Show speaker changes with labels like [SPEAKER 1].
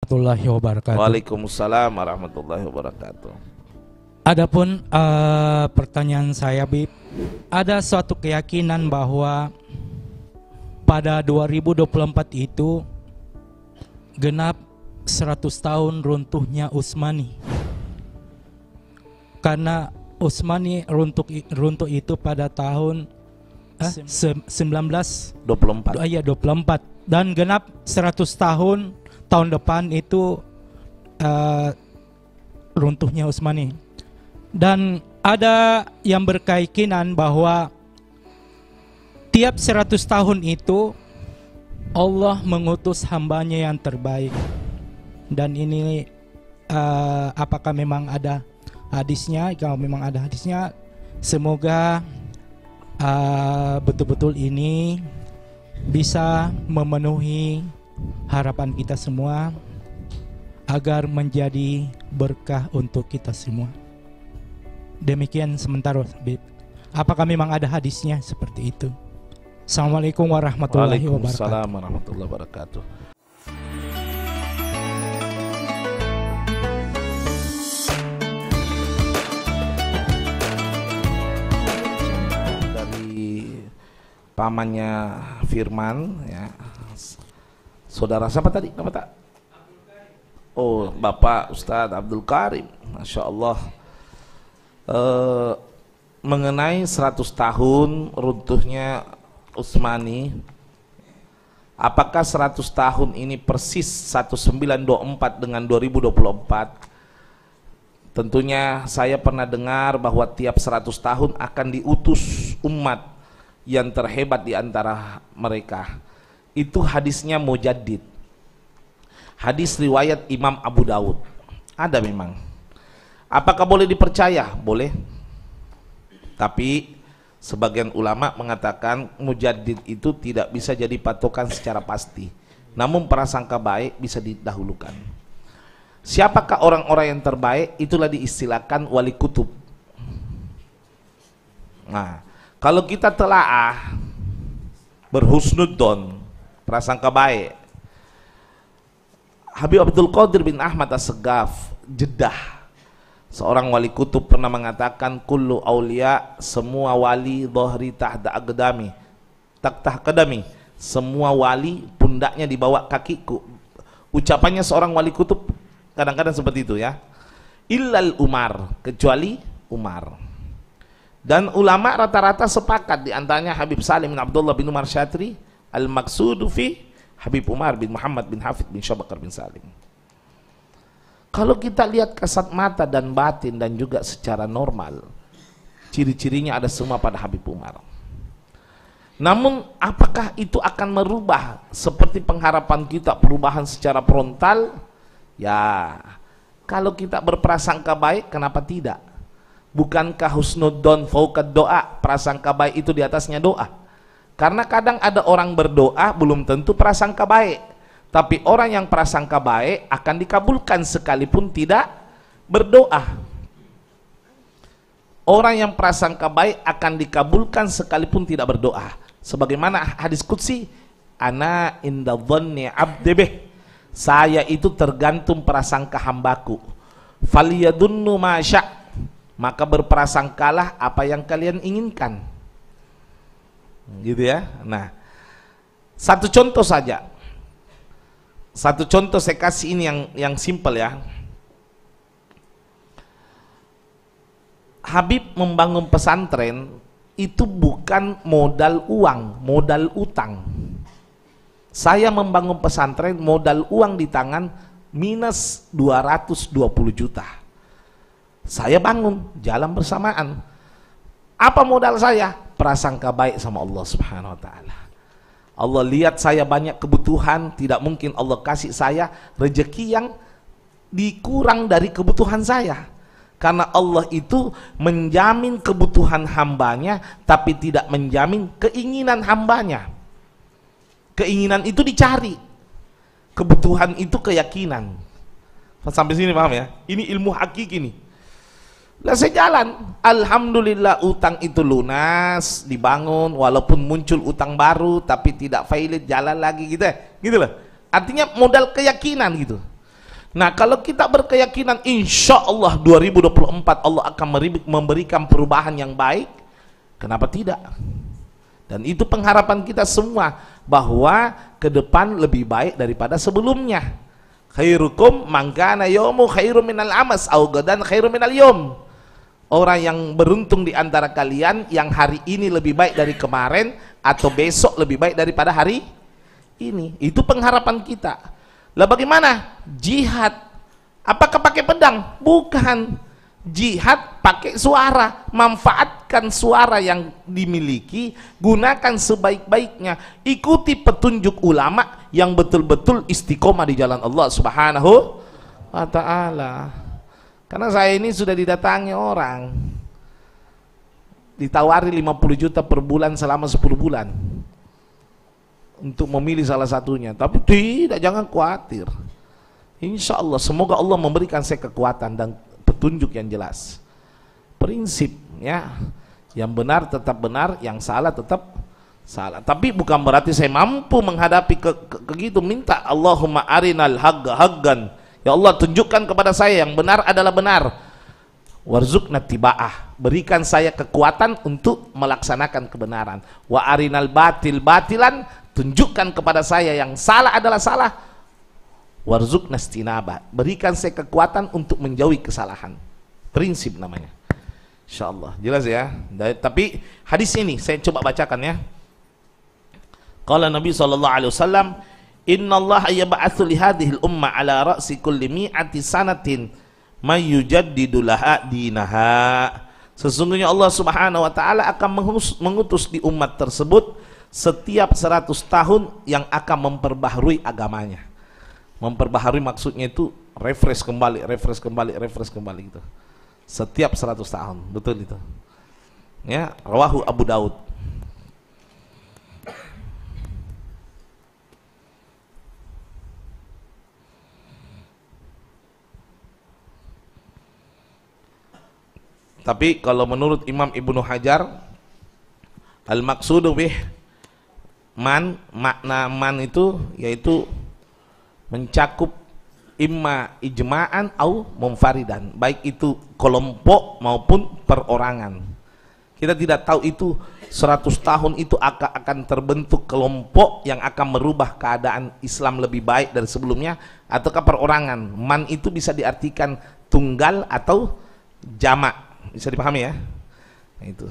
[SPEAKER 1] warahmatullahi wabarakatuh.
[SPEAKER 2] Waalaikumsalam warahmatullahi wabarakatuh.
[SPEAKER 1] Adapun pertanyaan saya, Bib, ada suatu keyakinan bahwa pada 2024 itu genap 100 tahun runtuhnya Utsmani. Karena Utsmani runtuh itu pada tahun 1924. Iya, 24. Dan genap 100 tahun depan itu runtuhnya Utsmani. Dan ada yang berkeyakinan bahwa tiap 100 tahun itu Allah mengutus hambanya yang terbaik. Dan ini apakah memang ada hadisnya? Kalau memang ada hadisnya, semoga betul-betul ini bisa memenuhi harapan kita semua agar menjadi berkah untuk kita semua. Demikian sementara, Bib. Apakah memang ada hadisnya seperti itu? Assalamualaikum warahmatullahi wabarakatuh.
[SPEAKER 2] Waalaikumsalam warahmatullahi wabarakatuh. Pamannya Firman, ya, saudara siapa tadi? Nama tak? Oh, Bapak Ustadz Abdul Karim, Masya Allah. Mengenai 100 tahun runtuhnya Utsmani, apakah 100 tahun ini persis 1924 dengan 2024? Tentunya saya pernah dengar bahwa tiap 100 tahun akan diutus umat yang terhebat di antara mereka. Itu hadisnya Mujaddid. Hadis riwayat Imam Abu Dawud. Ada memang. Apakah boleh dipercaya? Boleh. Tapi sebagian ulama mengatakan Mujaddid itu tidak bisa jadi patokan secara pasti. Namun prasangka baik bisa didahulukan. Siapakah orang-orang yang terbaik? Itulah diistilahkan wali kutub. Nah, kalau kita telaah berhusnudzon, prasangka baik, Habib Abdul Qadir bin Ahmad As-Segaf, Jeddah, seorang wali kutub, pernah mengatakan kullu aulia, semua wali dhahri tahta aqdami, taktah qadami, semua wali pundaknya di bawah kakiku. Ucapannya seorang wali kutub kadang-kadang seperti itu, ya. Illal Umar, kecuali Umar. Dan ulama rata-rata sepakat, di antaranya Habib Salim bin Abdullah bin Umar Syatri, al-maqsudu fi Habib Umar bin Muhammad bin Hafid bin Syabakar bin Salim. Kalau kita lihat kasat mata dan batin dan juga secara normal, ciri-cirinya ada semua pada Habib Umar. Namun apakah itu akan merubah seperti pengharapan kita, perubahan secara frontal? Ya, kalau kita berprasangka baik, kenapa tidak? Bukankah husnudzon fauqad doa, prasangka baik itu di atasnya doa? Karena kadang ada orang berdoa belum tentu prasangka baik, tapi orang yang prasangka baik akan dikabulkan sekalipun tidak berdoa. Orang yang prasangka baik akan dikabulkan sekalipun tidak berdoa. Sebagaimana hadis qudsi, ana inda dhanni abdi bih, saya itu tergantung prasangka hambaku. Faliyadunnu ma sya', maka berprasangkalah apa yang kalian inginkan. Gitu ya. Nah, satu contoh saja. Satu contoh saya kasih ini yang simpel, ya. Habib membangun pesantren itu bukan modal uang, modal utang. Saya membangun pesantren modal uang di tangan minus 220 juta. Saya bangun, jalan bersamaan. Apa modal saya? Prasangka baik sama Allah Subhanahu wa ta'ala. Allah lihat saya banyak kebutuhan, tidak mungkin Allah kasih saya rezeki yang dikurang dari kebutuhan saya. Karena Allah itu menjamin kebutuhan hambanya, tapi tidak menjamin keinginan hambanya. Keinginan itu dicari, kebutuhan itu keyakinan. Sampai sini paham, ya? Ini ilmu hakiki nih. Lah saya jalan, alhamdulillah utang itu lunas, dibangun, walaupun muncul utang baru tapi tidak valid, jalan lagi gitu, gitu loh. Artinya modal keyakinan gitu. Nah, kalau kita berkeyakinan insya Allah 2024 Allah akan memberikan perubahan yang baik, kenapa tidak? Dan itu pengharapan kita semua, bahwa ke depan lebih baik daripada sebelumnya. Khairukum man kana yaumu khairum minal amas au gadan khairum minal yaum. Orang yang beruntung di antara kalian yang hari ini lebih baik dari kemarin, atau besok lebih baik daripada hari ini. Itu pengharapan kita. Lah bagaimana? Jihad. Apakah pakai pedang? Bukan. Jihad pakai suara. Manfaatkan suara yang dimiliki, gunakan sebaik-baiknya. Ikuti petunjuk ulama yang betul-betul istiqomah di jalan Allah Subhanahu wa ta'ala. Karena saya ini sudah didatangi orang, ditawari 50 juta per bulan selama 10 bulan untuk memilih salah satunya. Tapi tidak, jangan khawatir. Insya Allah, semoga Allah memberikan saya kekuatan dan petunjuk yang jelas. Prinsip, ya, yang benar tetap benar, yang salah tetap salah. Tapi bukan berarti saya mampu menghadapi gitu. Minta Allahumma arinal haqqa haqqan. Ya Allah, tunjukkan kepada saya yang benar adalah benar. Warzuqna tiba'ah. Berikan saya kekuatan untuk melaksanakan kebenaran. Wa arinal batil batilan. Tunjukkan kepada saya yang salah adalah salah. Warzuqna istinaba. Berikan saya kekuatan untuk menjauhi kesalahan. Prinsip namanya. Insyaallah. Jelas ya. Tapi hadis ini saya coba bacakan ya. Qala Nabi sallallahu alaihi wasallam, "Innallaha yab'atsu li hadhil umma ala ra'si kulli mi'ati sanatin may yujaddidu laha dinaha." Sesungguhnya Allah Subhanahu wa taala akan mengutus di umat tersebut setiap 100 tahun yang akan memperbaharui agamanya. Memperbaharui maksudnya itu refresh kembali gitu. Setiap 100 tahun, betul itu. Ya, rawahu Abu Daud. Tapi kalau menurut Imam Ibnu Hajar, al-maqsudu bih man, makna man itu yaitu mencakup imma ijma'an au munfaridan, baik itu kelompok maupun perorangan. Kita tidak tahu itu 100 tahun itu akan terbentuk kelompok yang akan merubah keadaan Islam lebih baik dari sebelumnya, ataukah perorangan. Man itu bisa diartikan tunggal atau jamak, bisa dipahami ya. Itu